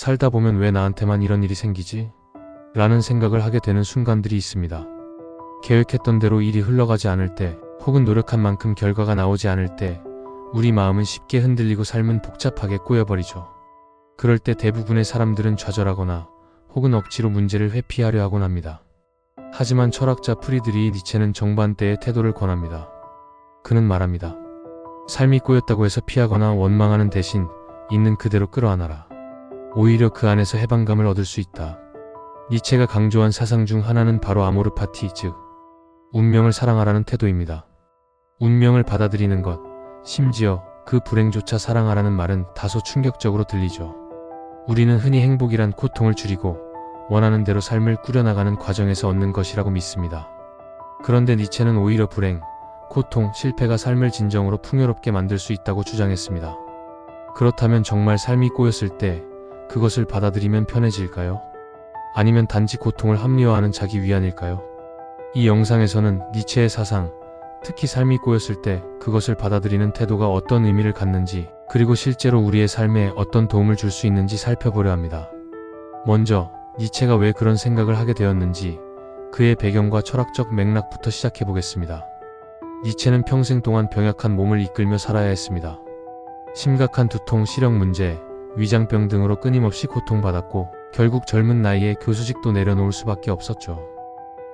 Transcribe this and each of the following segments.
살다 보면 왜 나한테만 이런 일이 생기지? 라는 생각을 하게 되는 순간들이 있습니다. 계획했던 대로 일이 흘러가지 않을 때, 혹은 노력한 만큼 결과가 나오지 않을 때, 우리 마음은 쉽게 흔들리고 삶은 복잡하게 꼬여버리죠. 그럴 때 대부분의 사람들은 좌절하거나 혹은 억지로 문제를 회피하려 하곤 합니다. 하지만 철학자 프리드리히 니체는 정반대의 태도를 권합니다. 그는 말합니다. 삶이 꼬였다고 해서 피하거나 원망하는 대신 있는 그대로 끌어안아라. 오히려 그 안에서 해방감을 얻을 수 있다. 니체가 강조한 사상 중 하나는 바로 아모르 파티, 즉 운명을 사랑하라는 태도입니다. 운명을 받아들이는 것, 심지어 그 불행조차 사랑하라는 말은 다소 충격적으로 들리죠. 우리는 흔히 행복이란 고통을 줄이고 원하는 대로 삶을 꾸려나가는 과정에서 얻는 것이라고 믿습니다. 그런데 니체는 오히려 불행, 고통, 실패가 삶을 진정으로 풍요롭게 만들 수 있다고 주장했습니다. 그렇다면 정말 삶이 꼬였을 때 그것을 받아들이면 편해질까요? 아니면 단지 고통을 합리화하는 자기 위안일까요? 이 영상에서는 니체의 사상, 특히 삶이 꼬였을 때 그것을 받아들이는 태도가 어떤 의미를 갖는지, 그리고 실제로 우리의 삶에 어떤 도움을 줄 수 있는지 살펴보려 합니다. 먼저 니체가 왜 그런 생각을 하게 되었는지, 그의 배경과 철학적 맥락부터 시작해 보겠습니다. 니체는 평생 동안 병약한 몸을 이끌며 살아야 했습니다. 심각한 두통, 시력 문제, 위장병 등으로 끊임없이 고통받았고 결국 젊은 나이에 교수직도 내려놓을 수밖에 없었죠.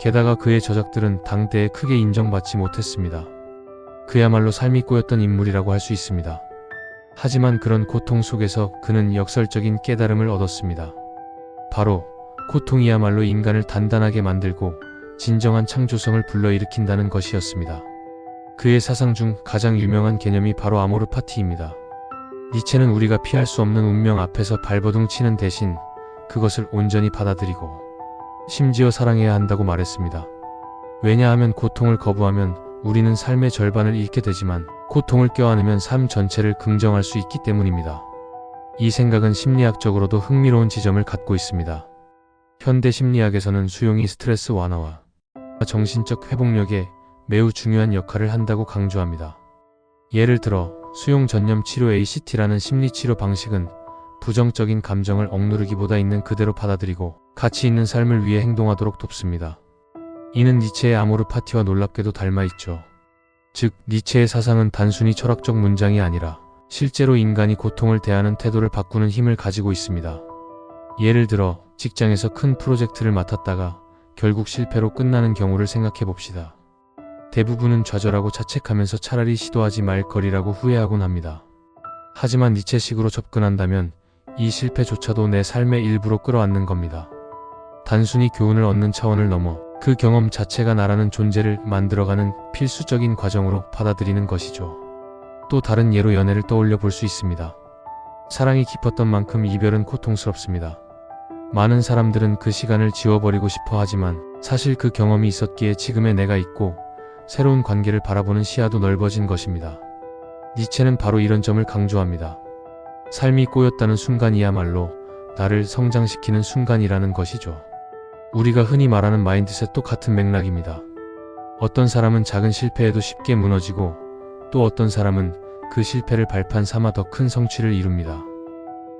게다가 그의 저작들은 당대에 크게 인정받지 못했습니다. 그야말로 삶이 꼬였던 인물이라고 할 수 있습니다. 하지만 그런 고통 속에서 그는 역설적인 깨달음을 얻었습니다. 바로 고통이야말로 인간을 단단하게 만들고 진정한 창조성을 불러일으킨다는 것이었습니다. 그의 사상 중 가장 유명한 개념이 바로 아모르 파티입니다. 니체는 우리가 피할 수 없는 운명 앞에서 발버둥 치는 대신 그것을 온전히 받아들이고 심지어 사랑해야 한다고 말했습니다. 왜냐하면 고통을 거부하면 우리는 삶의 절반을 잃게 되지만 고통을 껴안으면 삶 전체를 긍정할 수 있기 때문입니다. 이 생각은 심리학적으로도 흥미로운 지점을 갖고 있습니다. 현대 심리학에서는 수용이 스트레스 완화와 정신적 회복력에 매우 중요한 역할을 한다고 강조합니다. 예를 들어 수용 전념 치료 ACT라는 심리치료 방식은 부정적인 감정을 억누르기보다 있는 그대로 받아들이고 가치 있는 삶을 위해 행동하도록 돕습니다. 이는 니체의 아모르 파티와 놀랍게도 닮아있죠. 즉, 니체의 사상은 단순히 철학적 문장이 아니라 실제로 인간이 고통을 대하는 태도를 바꾸는 힘을 가지고 있습니다. 예를 들어 직장에서 큰 프로젝트를 맡았다가 결국 실패로 끝나는 경우를 생각해 봅시다. 대부분은 좌절하고 자책하면서 차라리 시도하지 말 거리라고 후회하곤 합니다. 하지만 니체식으로 접근한다면 이 실패조차도 내 삶의 일부로 끌어안는 겁니다. 단순히 교훈을 얻는 차원을 넘어 그 경험 자체가 나라는 존재를 만들어가는 필수적인 과정으로 받아들이는 것이죠. 또 다른 예로 연애를 떠올려 볼 수 있습니다. 사랑이 깊었던 만큼 이별은 고통스럽습니다. 많은 사람들은 그 시간을 지워버리고 싶어 하지만 사실 그 경험이 있었기에 지금의 내가 있고 새로운 관계를 바라보는 시야도 넓어진 것입니다. 니체는 바로 이런 점을 강조합니다. 삶이 꼬였다는 순간이야말로 나를 성장시키는 순간이라는 것이죠. 우리가 흔히 말하는 마인드셋도 같은 맥락입니다. 어떤 사람은 작은 실패에도 쉽게 무너지고 또 어떤 사람은 그 실패를 발판 삼아 더 큰 성취를 이룹니다.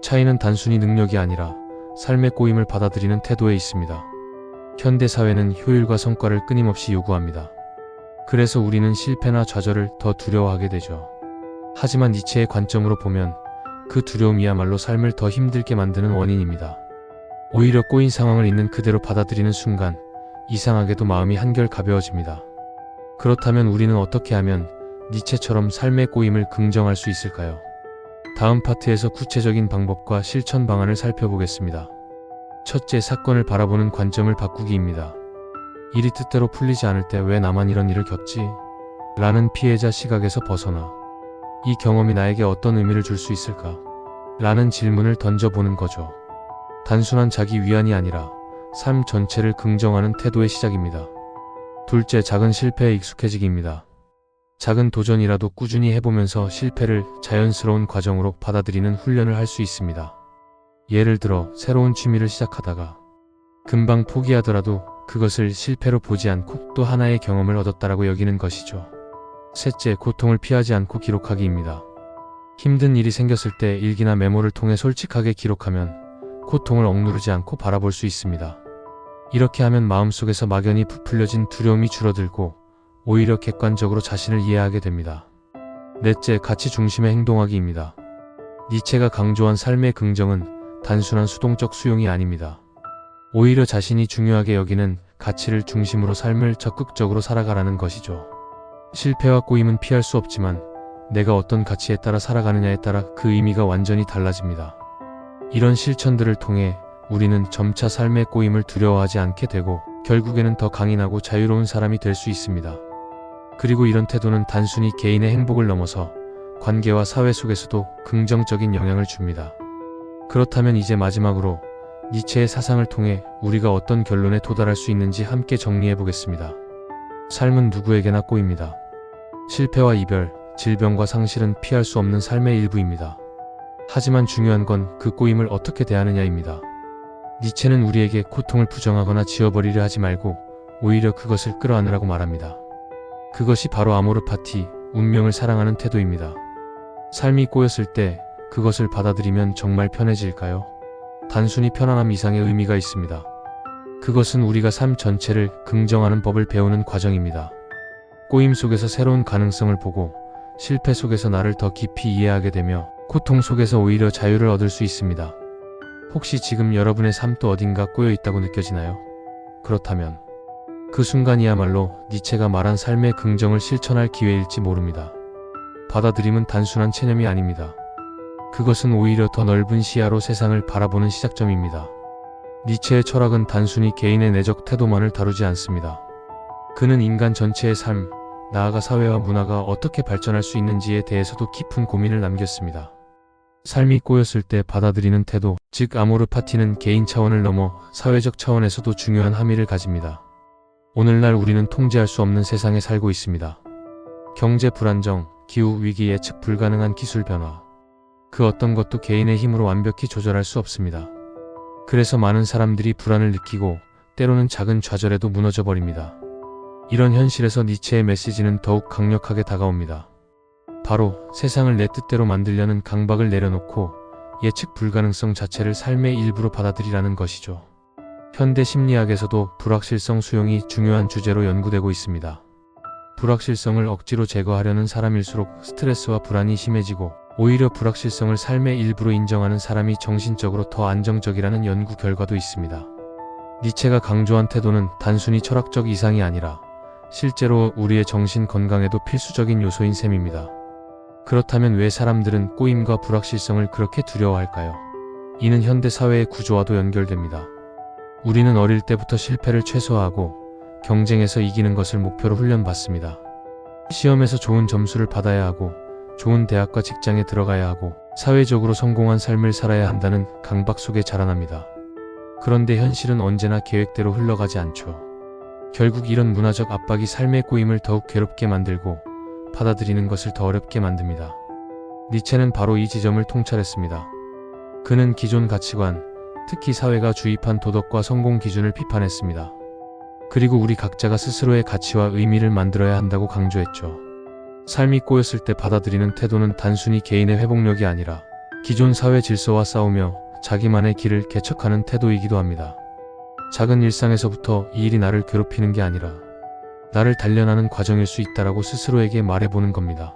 차이는 단순히 능력이 아니라 삶의 꼬임을 받아들이는 태도에 있습니다. 현대 사회는 효율과 성과를 끊임없이 요구합니다. 그래서 우리는 실패나 좌절을 더 두려워하게 되죠. 하지만 니체의 관점으로 보면 그 두려움이야말로 삶을 더 힘들게 만드는 원인입니다. 오히려 꼬인 상황을 있는 그대로 받아들이는 순간 이상하게도 마음이 한결 가벼워집니다. 그렇다면 우리는 어떻게 하면 니체처럼 삶의 꼬임을 긍정할 수 있을까요? 다음 파트에서 구체적인 방법과 실천 방안을 살펴보겠습니다. 첫째, 사건을 바라보는 관점을 바꾸기입니다. 일이 뜻대로 풀리지 않을 때 왜 나만 이런 일을 겪지? 라는 피해자 시각에서 벗어나 이 경험이 나에게 어떤 의미를 줄 수 있을까? 라는 질문을 던져보는 거죠. 단순한 자기 위안이 아니라 삶 전체를 긍정하는 태도의 시작입니다. 둘째, 작은 실패에 익숙해지기입니다. 작은 도전이라도 꾸준히 해보면서 실패를 자연스러운 과정으로 받아들이는 훈련을 할 수 있습니다. 예를 들어 새로운 취미를 시작하다가 금방 포기하더라도 그것을 실패로 보지 않고 또 하나의 경험을 얻었다라고 여기는 것이죠. 셋째, 고통을 피하지 않고 기록하기입니다. 힘든 일이 생겼을 때 일기나 메모를 통해 솔직하게 기록하면 고통을 억누르지 않고 바라볼 수 있습니다. 이렇게 하면 마음속에서 막연히 부풀려진 두려움이 줄어들고 오히려 객관적으로 자신을 이해하게 됩니다. 넷째, 가치 중심의 행동하기입니다. 니체가 강조한 삶의 긍정은 단순한 수동적 수용이 아닙니다. 오히려 자신이 중요하게 여기는 가치를 중심으로 삶을 적극적으로 살아가라는 것이죠. 실패와 꼬임은 피할 수 없지만 내가 어떤 가치에 따라 살아가느냐에 따라 그 의미가 완전히 달라집니다. 이런 실천들을 통해 우리는 점차 삶의 꼬임을 두려워하지 않게 되고 결국에는 더 강인하고 자유로운 사람이 될 수 있습니다. 그리고 이런 태도는 단순히 개인의 행복을 넘어서 관계와 사회 속에서도 긍정적인 영향을 줍니다. 그렇다면 이제 마지막으로 니체의 사상을 통해 우리가 어떤 결론에 도달할 수 있는지 함께 정리해 보겠습니다. 삶은 누구에게나 꼬입니다. 실패와 이별, 질병과 상실은 피할 수 없는 삶의 일부입니다. 하지만 중요한 건 그 꼬임을 어떻게 대하느냐입니다. 니체는 우리에게 고통을 부정하거나 지워버리려 하지 말고 오히려 그것을 끌어안으라고 말합니다. 그것이 바로 아모르 파티, 운명을 사랑하는 태도입니다. 삶이 꼬였을 때 그것을 받아들이면 정말 편해질까요? 단순히 편안함 이상의 의미가 있습니다. 그것은 우리가 삶 전체를 긍정하는 법을 배우는 과정입니다. 꼬임 속에서 새로운 가능성을 보고 실패 속에서 나를 더 깊이 이해하게 되며 고통 속에서 오히려 자유를 얻을 수 있습니다. 혹시 지금 여러분의 삶도 어딘가 꼬여 있다고 느껴지나요? 그렇다면 그 순간이야말로 니체가 말한 삶의 긍정을 실천할 기회일지 모릅니다. 받아들임은 단순한 체념이 아닙니다. 그것은 오히려 더 넓은 시야로 세상을 바라보는 시작점입니다. 니체의 철학은 단순히 개인의 내적 태도만을 다루지 않습니다. 그는 인간 전체의 삶, 나아가 사회와 문화가 어떻게 발전할 수 있는지에 대해서도 깊은 고민을 남겼습니다. 삶이 꼬였을 때 받아들이는 태도, 즉 아모르 파티는 개인 차원을 넘어 사회적 차원에서도 중요한 함의를 가집니다. 오늘날 우리는 통제할 수 없는 세상에 살고 있습니다. 경제 불안정, 기후 위기, 예측 불가능한 기술 변화. 그 어떤 것도 개인의 힘으로 완벽히 조절할 수 없습니다. 그래서 많은 사람들이 불안을 느끼고 때로는 작은 좌절에도 무너져 버립니다. 이런 현실에서 니체의 메시지는 더욱 강력하게 다가옵니다. 바로 세상을 내 뜻대로 만들려는 강박을 내려놓고 예측 불가능성 자체를 삶의 일부로 받아들이라는 것이죠. 현대 심리학에서도 불확실성 수용이 중요한 주제로 연구되고 있습니다. 불확실성을 억지로 제거하려는 사람일수록 스트레스와 불안이 심해지고 오히려 불확실성을 삶의 일부로 인정하는 사람이 정신적으로 더 안정적이라는 연구 결과도 있습니다. 니체가 강조한 태도는 단순히 철학적 이상이 아니라 실제로 우리의 정신 건강에도 필수적인 요소인 셈입니다. 그렇다면 왜 사람들은 꼬임과 불확실성을 그렇게 두려워할까요? 이는 현대 사회의 구조와도 연결됩니다. 우리는 어릴 때부터 실패를 최소화하고 경쟁에서 이기는 것을 목표로 훈련받습니다. 시험에서 좋은 점수를 받아야 하고 좋은 대학과 직장에 들어가야 하고 사회적으로 성공한 삶을 살아야 한다는 강박 속에 자라납니다. 그런데 현실은 언제나 계획대로 흘러가지 않죠. 결국 이런 문화적 압박이 삶의 꼬임을 더욱 괴롭게 만들고 받아들이는 것을 더 어렵게 만듭니다. 니체는 바로 이 지점을 통찰했습니다. 그는 기존 가치관, 특히 사회가 주입한 도덕과 성공 기준을 비판했습니다. 그리고 우리 각자가 스스로의 가치와 의미를 만들어야 한다고 강조했죠. 삶이 꼬였을 때 받아들이는 태도는 단순히 개인의 회복력이 아니라 기존 사회 질서와 싸우며 자기만의 길을 개척하는 태도이기도 합니다. 작은 일상에서부터 이 일이 나를 괴롭히는 게 아니라 나를 단련하는 과정일 수 있다라고 스스로에게 말해보는 겁니다.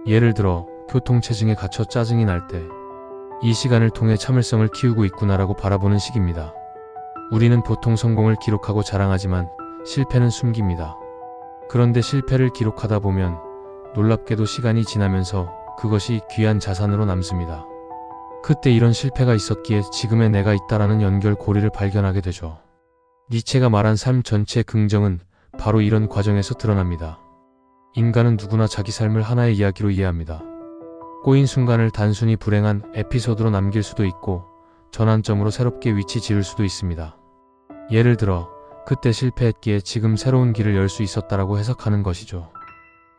예를 들어 교통체증에 갇혀 짜증이 날 때 이 시간을 통해 참을성을 키우고 있구나라고 바라보는 식입니다. 우리는 보통 성공을 기록하고 자랑하지만 실패는 숨깁니다. 그런데 실패를 기록하다 보면 놀랍게도 시간이 지나면서 그것이 귀한 자산으로 남습니다. 그때 이런 실패가 있었기에 지금의 내가 있다라는 연결고리를 발견하게 되죠. 니체가 말한 삶 전체의 긍정은 바로 이런 과정에서 드러납니다. 인간은 누구나 자기 삶을 하나의 이야기로 이해합니다. 꼬인 순간을 단순히 불행한 에피소드로 남길 수도 있고 전환점으로 새롭게 위치 지을 수도 있습니다. 예를 들어 그때 실패했기에 지금 새로운 길을 열 수 있었다라고 해석하는 것이죠.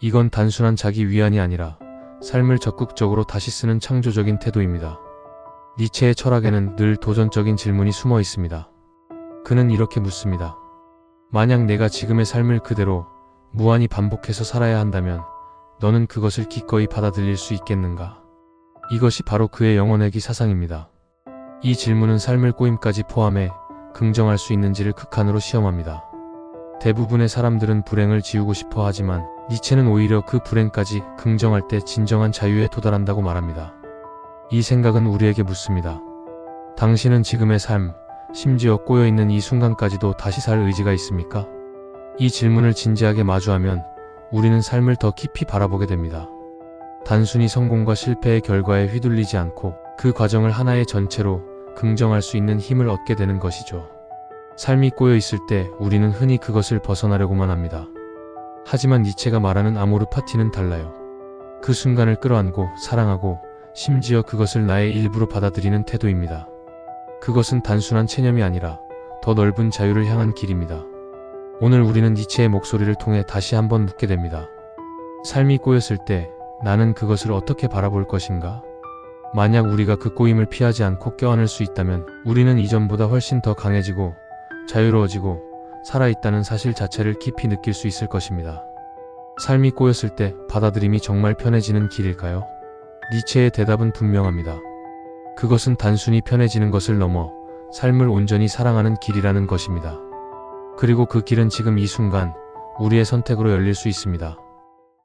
이건 단순한 자기 위안이 아니라 삶을 적극적으로 다시 쓰는 창조적인 태도입니다. 니체의 철학에는 늘 도전적인 질문이 숨어 있습니다. 그는 이렇게 묻습니다. 만약 내가 지금의 삶을 그대로 무한히 반복해서 살아야 한다면 너는 그것을 기꺼이 받아들일 수 있겠는가? 이것이 바로 그의 영혼의기 사상입니다. 이 질문은 삶을 꼬임까지 포함해 긍정할 수 있는지를 극한으로 시험합니다. 대부분의 사람들은 불행을 지우고 싶어 하지만 니체는 오히려 그 불행까지 긍정할 때 진정한 자유에 도달한다고 말합니다. 이 생각은 우리에게 묻습니다. 당신은 지금의 삶, 심지어 꼬여있는 이 순간까지도 다시 살 의지가 있습니까? 이 질문을 진지하게 마주하면 우리는 삶을 더 깊이 바라보게 됩니다. 단순히 성공과 실패의 결과에 휘둘리지 않고 그 과정을 하나의 전체로 긍정할 수 있는 힘을 얻게 되는 것이죠. 삶이 꼬여 있을 때 우리는 흔히 그것을 벗어나려고만 합니다. 하지만 니체가 말하는 아모르 파티는 달라요. 그 순간을 끌어안고 사랑하고 심지어 그것을 나의 일부로 받아들이는 태도입니다. 그것은 단순한 체념이 아니라 더 넓은 자유를 향한 길입니다. 오늘 우리는 니체의 목소리를 통해 다시 한번 묻게 됩니다. 삶이 꼬였을 때 나는 그것을 어떻게 바라볼 것인가? 만약 우리가 그 꼬임을 피하지 않고 껴안을 수 있다면 우리는 이전보다 훨씬 더 강해지고 자유로워지고 살아있다는 사실 자체를 깊이 느낄 수 있을 것입니다. 삶이 꼬였을 때 받아들임이 정말 편해지는 길일까요? 니체의 대답은 분명합니다. 그것은 단순히 편해지는 것을 넘어 삶을 온전히 사랑하는 길이라는 것입니다. 그리고 그 길은 지금 이 순간 우리의 선택으로 열릴 수 있습니다.